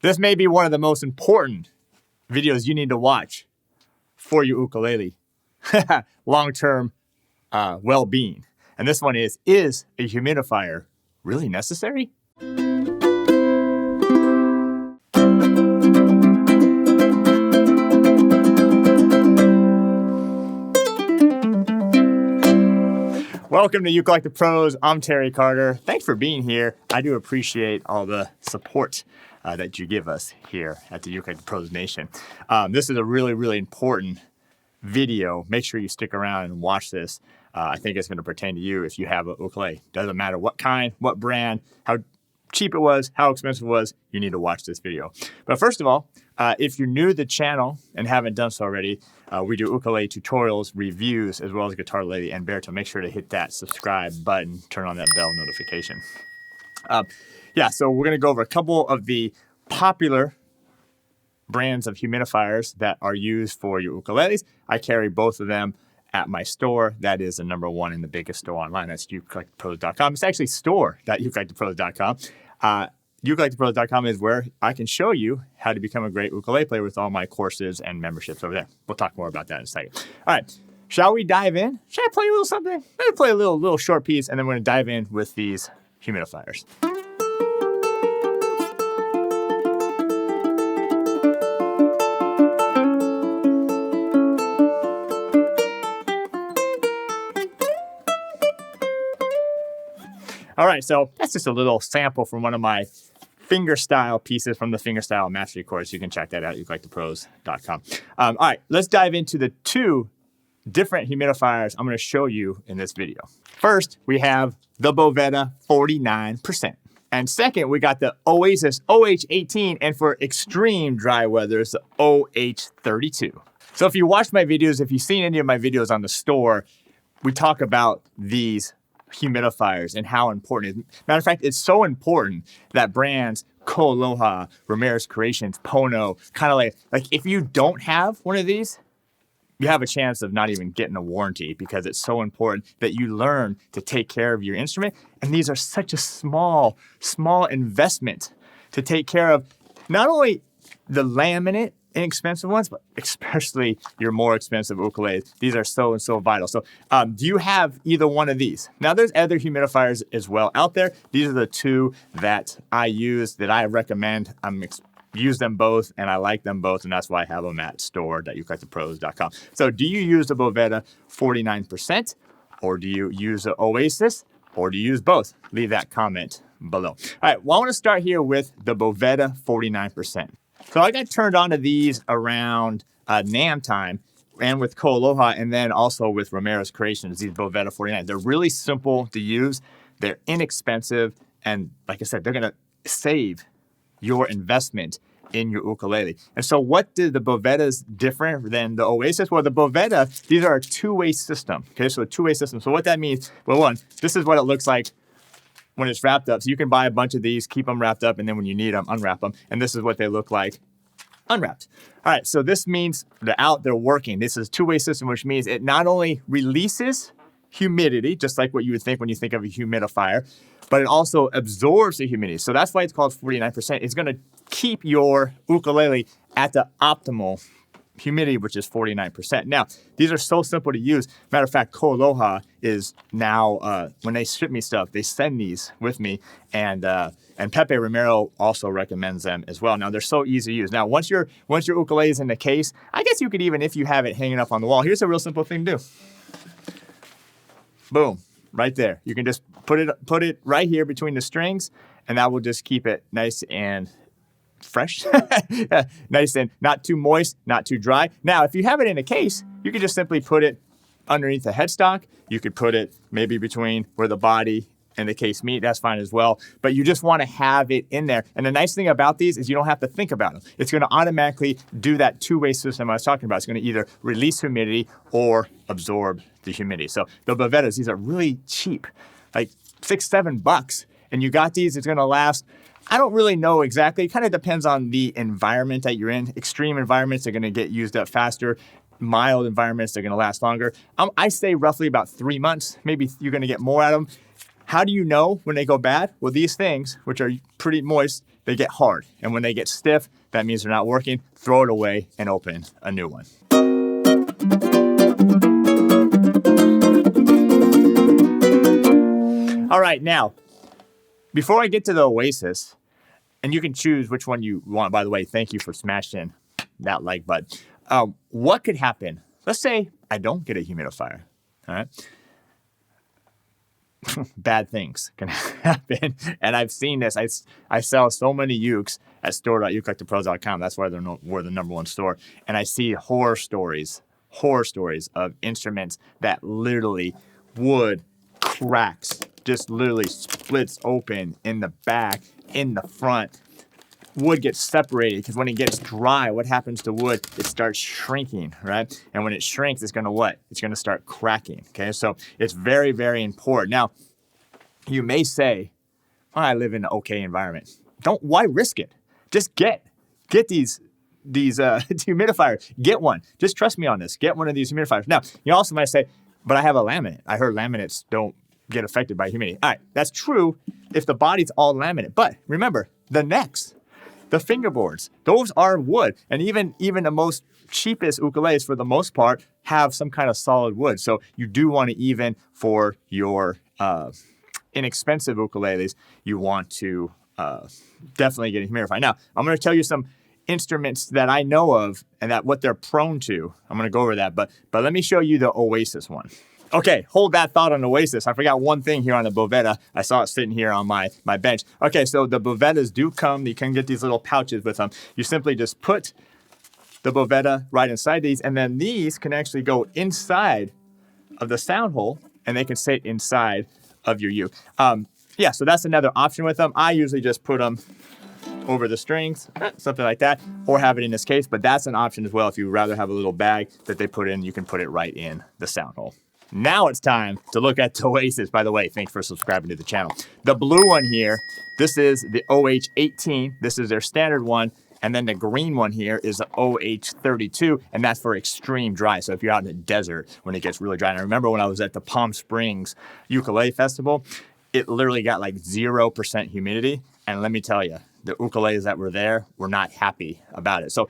This may be one of the most important videos you need to watch for your ukulele long-term well-being. And this one is a humidifier really necessary? Welcome to ukelikethepros. I'm Terry Carter. Thanks for being here. I do appreciate all the support that you give us here at the ukelikethepros Nation. This is a really, really important video. Make sure you stick around and watch this. I think it's going to pertain to you if you have a ukulele. Doesn't matter what kind, what brand, how cheap it was, how expensive it was, you need to watch this video. But first of all, if you're new to the channel and haven't done so already, we do ukulele tutorials, reviews, as well as Guitarlele and Baritone. Make sure to hit that subscribe button, turn on that bell notification. So we're going to go over a couple of the popular brands of humidifiers that are used for your ukuleles. I carry both of them at my store. That is the number one and the biggest store online. That's ukelikethepros.com. It's actually store.ukelikethepros.com. Ukelikethepros.com is where I can show you how to become a great ukulele player with all my courses and memberships over there. We'll talk more about that in a second. All right, shall we dive in? Should I play a little something? I'm going to play a little short piece, and then we're going to dive in with these humidifiers. All right, so that's just a little sample from one of my fingerstyle pieces from the fingerstyle mastery course. You can check that out at ukelikethepros.com. All right, let's dive into the two different humidifiers I'm going to show you in this video. First, we have the Boveda 49%. And second, we got the Oasis OH18, and for extreme dry weather, it's the OH32. So if you watched my videos, if you've seen any of my videos on the store, we talk about these humidifiers and how important it is. Matter of fact, it's so important that brands Koaloha, Ramirez Creations, Pono, kind of like if you don't have one of these, you have a chance of not even getting a warranty because it's so important that you learn to take care of your instrument. And these are such a small investment to take care of not only the laminate inexpensive ones, but especially your more expensive ukuleles. These are so vital. So do you have either one of these? Now there's other humidifiers as well out there. These are the two that I use, that I recommend. Use them both, and I like them both, and that's why I have them at store.ukelikethepros.com. So do you use the Boveda 49%, or do you use the Oasis, or do you use both? Leave that comment below. All right, well, I want to start here with the Boveda 49%. So I got turned on to these around NAMM time, and with Koaloha, and then also with Ramirez Creations, these Boveda 49. They're really simple to use. They're inexpensive, and like I said, they're going to save your investment in your ukulele. And so what did the Bovedas different than the Oasis? Well, the Boveda, these are a two-way system. Okay, so a two-way system. So what that means, well, one, this is what it looks like when it's wrapped up. So you can buy a bunch of these, keep them wrapped up, and then when you need them, unwrap them. And this is what they look like unwrapped. All right, so this means they're working. This is a two-way system, which means it not only releases humidity, just like what you would think when you think of a humidifier, but it also absorbs the humidity. So that's why it's called 49%. It's going to keep your ukulele at the optimal humidity, which is 49%. Now, these are so simple to use. Matter of fact, Koaloha is now, when they ship me stuff, they send these with me, and Pepe Romero also recommends them as well. Now, they're so easy to use. Now, once your ukulele is in the case, I guess you could even, if you have it hanging up on the wall, here's a real simple thing to do. Boom, right there. You can just put it right here between the strings, and that will just keep it nice and fresh, nice and not too moist, not too dry. Now, if you have it in a case, you can just simply put it underneath the headstock. You could put it maybe between where the body and the case meet. That's fine as well. But you just want to have it in there. And the nice thing about these is you don't have to think about them. It's going to automatically do that two-way system I was talking about. It's going to either release humidity or absorb the humidity. So the Bovedas, these are really cheap, like $6-7. And you got these, it's going to last. I don't really know exactly. It kind of depends on the environment that you're in. Extreme environments are going to get used up faster. Mild environments are going to last longer. I say roughly about 3 months. Maybe you're going to get more out of them. How do you know when they go bad? Well, these things, which are pretty moist, they get hard. And when they get stiff, that means they're not working. Throw it away and open a new one. All right, now, before I get to the Oasis, and you can choose which one you want. By the way, thank you for smashing that like button. What could happen? Let's say I don't get a humidifier. All right. Bad things can happen. And I've seen this. I sell so many ukes at store.ukelikethepros.com. That's why we're the number one store. And I see horror stories of instruments that literally wood cracks, just literally splits open in the back, in the front. Wood gets separated because when it gets dry, what happens to wood? It starts shrinking, right? And when it shrinks, it's going to what? It's going to start cracking, okay? So it's very, very important. Now, you may say, oh, I live in an okay environment. Why risk it? Just get these humidifiers. Get one. Just trust me on this. Get one of these humidifiers. Now, you also might say, but I have a laminate. I heard laminates don't get affected by humidity. All right, that's true if the body's all laminate. But remember, the necks, the fingerboards, those are wood. And even the most cheapest ukuleles, for the most part, have some kind of solid wood. So you do want to, even for your inexpensive ukuleles, you want to definitely get a humidifier. Now, I'm going to tell you some instruments that I know of and that what they're prone to. I'm going to go over that, but let me show you the Oasis one. Okay, hold that thought on Oasis. I forgot one thing here on the Bovetta. I saw it sitting here on my bench. Okay, so the Bovettas do come. You can get these little pouches with them. You simply just put the Bovetta right inside these, and then these can actually go inside of the sound hole, and they can sit inside of your uke. Yeah, so that's another option with them. I usually just put them over the strings, something like that, or have it in this case, but that's an option as well. If you'd rather have a little bag that they put in, you can put it right in the sound hole. Now it's time to look at the Oasis. By the way, thanks for subscribing to the channel. The blue one here, this is the OH18. This is their standard one. And then the green one here is the OH32, and that's for extreme dry. So if you're out in the desert when it gets really dry. And I remember when I was at the Palm Springs Ukulele Festival, it literally got like 0% humidity. And let me tell you, the ukuleles that were there were not happy about it. So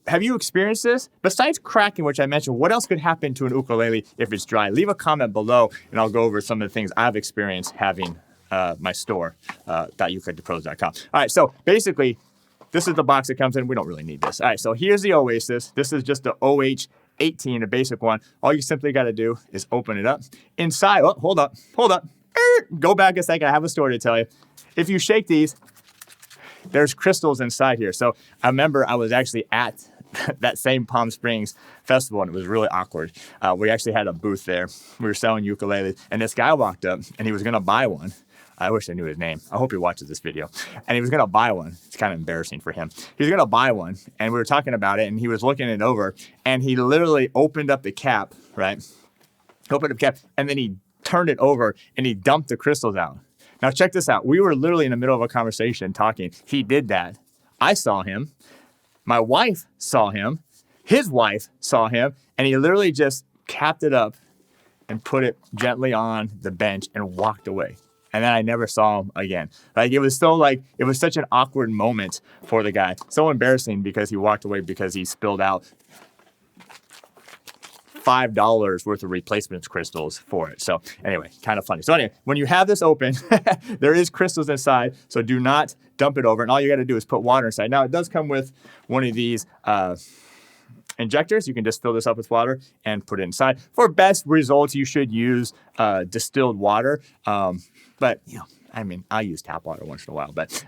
have you experienced this? Besides cracking, which I mentioned, what else could happen to an ukulele if it's dry? Leave a comment below, and I'll go over some of the things I've experienced having my store, ukelikethepros.com. All right, so basically, this is the box that comes in. We don't really need this. All right, so here's the Oasis. This is just the OH18, a basic one. All you simply got to do is open it up. Inside, oh, hold up. Go back a second. I have a story to tell you. If you shake these, there's crystals inside here. So I remember I was actually at that same Palm Springs festival, and it was really awkward. We actually had a booth there. We were selling ukuleles, and this guy walked up, and he was going to buy one. I wish I knew his name. I hope he watches this video. And he was going to buy one. It's kind of embarrassing for him. He was going to buy one, and we were talking about it, and he was looking it over, and he literally opened up the cap, right? Opened up the cap, and then he turned it over, and he dumped the crystals out. Now, check this out. We were literally in the middle of a conversation talking. He did that. I saw him. My wife saw him. His wife saw him. And he literally just capped it up and put it gently on the bench and walked away. And then I never saw him again. It was such an awkward moment for the guy. So embarrassing because he walked away because he spilled out $5 worth of replacement crystals for it. So anyway, kind of funny. So anyway, when you have this open, there is crystals inside, so do not dump it over. And all you got to do is put water inside. Now, it does come with one of these injectors. You can just fill this up with water and put it inside. For best results, you should use distilled water. But, I use tap water once in a while. But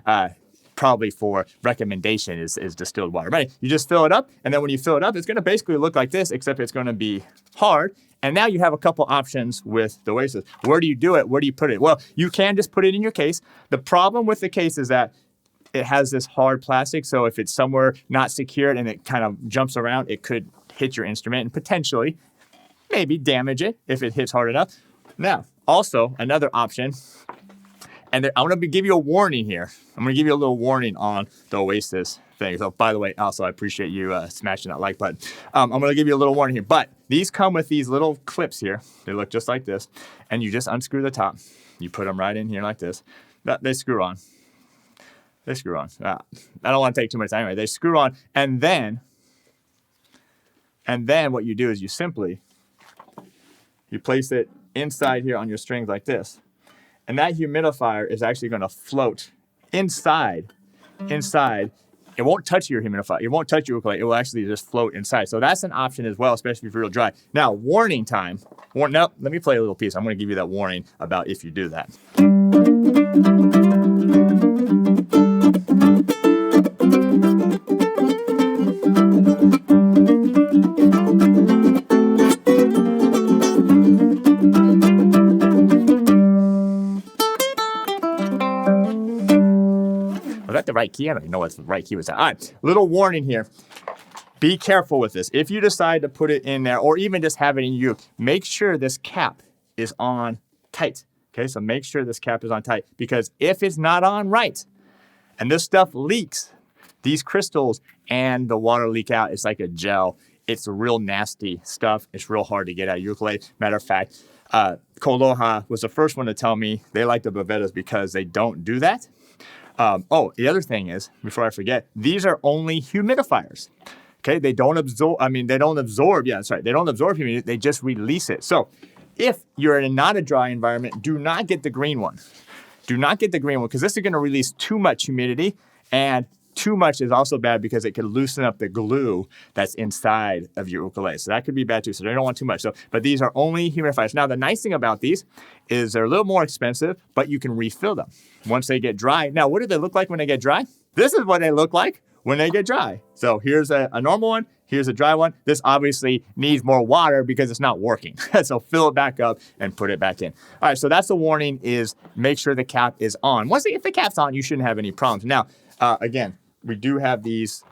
probably for recommendation is distilled water. But you just fill it up, and then when you fill it up, it's going to basically look like this, except it's going to be hard. And now you have a couple options with the Oasis. Where do you do it? Where do you put it? Well, you can just put it in your case. The problem with the case is that it has this hard plastic, so if it's somewhere not secured and it kind of jumps around, it could hit your instrument and potentially maybe damage it if it hits hard enough. Now, also, another option, and I'm going to give you a warning here. I'm going to give you a little warning on the Oasis thing. So, by the way, also, I appreciate you smashing that like button. I'm going to give you a little warning here. But these come with these little clips here. They look just like this. And you just unscrew the top. You put them right in here like this. They screw on. They screw on. I don't want to take too much time. Anyway, they screw on, and then what you do is you place it inside here on your strings like this, and that humidifier is actually going to float inside. It won't touch your humidifier. It won't touch your ukulele. It will actually just float inside. So that's an option as well, especially if you're real dry. Now, warning time. No, let me play a little piece. I'm going to give you that warning about if you do that. Was that the right key? I don't even know what the right key was. All right, little warning here. Be careful with this. If you decide to put it in there, or even just have it in your uke, make sure this cap is on tight. Okay, so make sure this cap is on tight, because if it's not on right, and this stuff leaks, these crystals and the water leak out. It's like a gel. It's real nasty stuff. It's real hard to get out of your ukulele. Matter of fact, Koloha was the first one to tell me they like the Bovettas because they don't do that. The other thing is, before I forget, these are only humidifiers. Okay, they don't absorb. Yeah, that's right. They don't absorb humidity. They just release it. So, if you're in not a dry environment, do not get the green one. Do not get the green one, because this is going to release too much humidity, and too much is also bad because it could loosen up the glue that's inside of your ukulele. So that could be bad too. So they don't want too much. But these are only humidifiers. Now, the nice thing about these is they're a little more expensive, but you can refill them once they get dry. Now, what do they look like when they get dry? This is what they look like when they get dry. So here's a normal one. Here's a dry one. This obviously needs more water because it's not working. So fill it back up and put it back in. All right, so that's the warning, is make sure the cap is on. If the cap's on, you shouldn't have any problems. Now, again, we do have these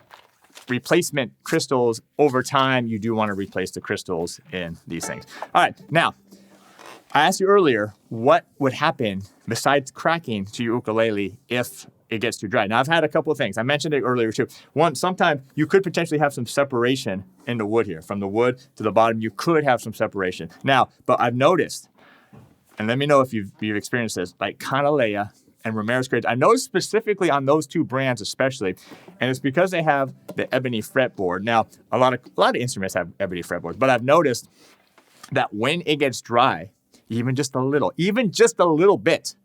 replacement crystals. Over time, you do want to replace the crystals in these things. All right, now, I asked you earlier what would happen besides cracking to your ukulele if it gets too dry. Now, I've had a couple of things. I mentioned it earlier too. One, sometimes you could potentially have some separation in the wood here. From the wood to the bottom, you could have some separation. Now, but I've noticed, and let me know if you've experienced this, like Guitarlele and Ramirez Grades. I noticed specifically on those two brands especially, and it's because they have the ebony fretboard. Now, a lot of instruments have ebony fretboards, but I've noticed that when it gets dry, even just a little bit,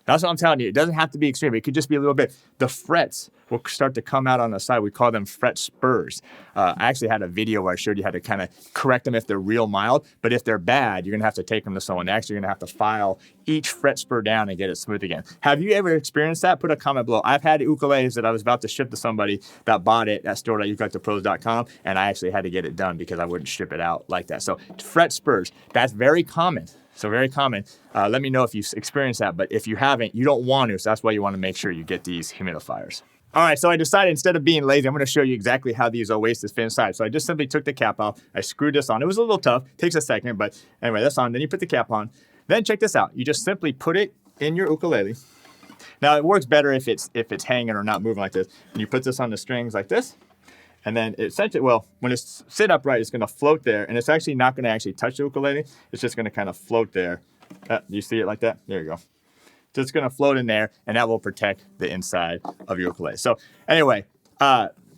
that's what I'm telling you. It doesn't have to be extreme. It could just be a little bit. The frets will start to come out on the side. We call them fret spurs. I actually had a video where I showed you how to kind of correct them if they're real mild. But if they're bad, you're going to have to take them to someone. They're actually going to have to file each fret spur down and get it smooth again. Have you ever experienced that? Put a comment below. I've had ukuleles that I was about to ship to somebody that bought it at store.ukelikethepros.com, and I actually had to get it done because I wouldn't ship it out like that. So fret spurs, that's very common. So very common. Let me know if you've experienced that. But if you haven't, you don't want to. So that's why you want to make sure you get these humidifiers. All right, so I decided instead of being lazy, I'm going to show you exactly how these Oasis fit inside. So I just simply took the cap off. I screwed this on. It was a little tough. Takes a second, but anyway, that's on. Then you put the cap on. Then check this out. You just simply put it in your ukulele. Now, it works better if it's hanging or not moving like this. And you put this on the strings like this. And then essentially, when it's sit upright, it's going to float there. And it's actually not going to actually touch the ukulele. It's just going to kind of float there. You see it like that? There you go. So it's going to float in there, and that will protect the inside of your ukulele. So anyway,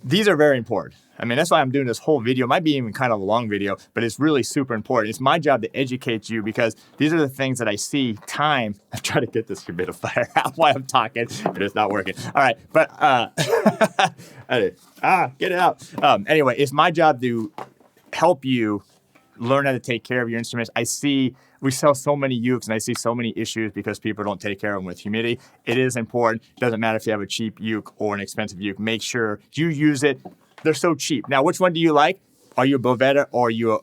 these are very important. I mean, that's why I'm doing this whole video. It might be even kind of a long video, but it's really super important. It's my job to educate you because these are the things that I see I'm trying to get this humidifier out while I'm talking, but it's not working. All right, but get it out. Anyway, it's my job to help you learn how to take care of your instruments. We sell so many ukes, and I see so many issues because people don't take care of them with humidity. It is important. It doesn't matter if you have a cheap uke or an expensive uke. Make sure you use it. They're so cheap. Now, which one do you like? Are you a Bovetta or are you a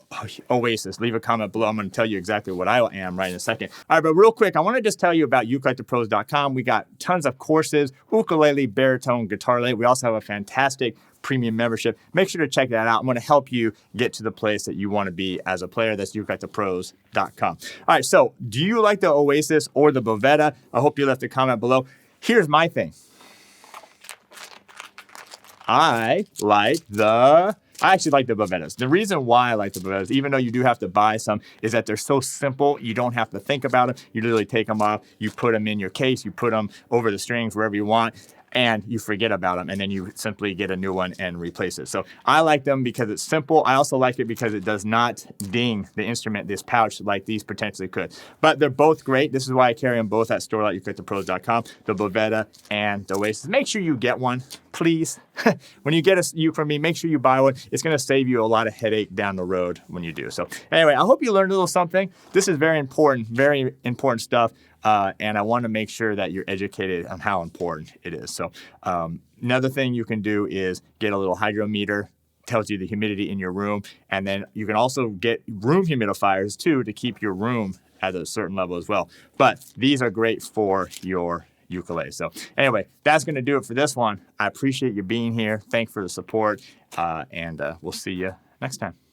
Oasis? Leave a comment below. I'm going to tell you exactly what I am right in a second. All right, but real quick, I want to just tell you about ukelikethepros.com. We got tons of courses, ukulele, baritone, guitarlele. We also have a fantastic premium membership. Make sure to check that out. I'm going to help you get to the place that you want to be as a player. That's ukelikethepros.com. All right, so do you like the Oasis or the Bovetta? I hope you left a comment below. Here's my thing. I actually like the Bovettas. The reason why I like the Bovettas, even though you do have to buy some, is that they're so simple. You don't have to think about them. You literally take them off. You put them in your case. You put them over the strings wherever you want. and you forget about them, and then you simply get a new one and replace it. So I like them because it's simple. I also like it because it does not ding the instrument, this pouch, like these potentially could. But they're both great. This is why I carry them both at store.ukelikethepros.com, the Bovetta and the Oasis. Make sure you get one, please. When you get a uke from me, make sure you buy one. It's going to save you a lot of headache down the road when you do. So anyway, I hope you learned a little something. This is very important stuff. And I want to make sure that you're educated on how important it is. So another thing you can do is get a little hydrometer, tells you the humidity in your room. And then you can also get room humidifiers too to keep your room at a certain level as well. But these are great for your ukulele. So anyway, that's going to do it for this one. I appreciate you being here. Thanks for the support. And we'll see you next time.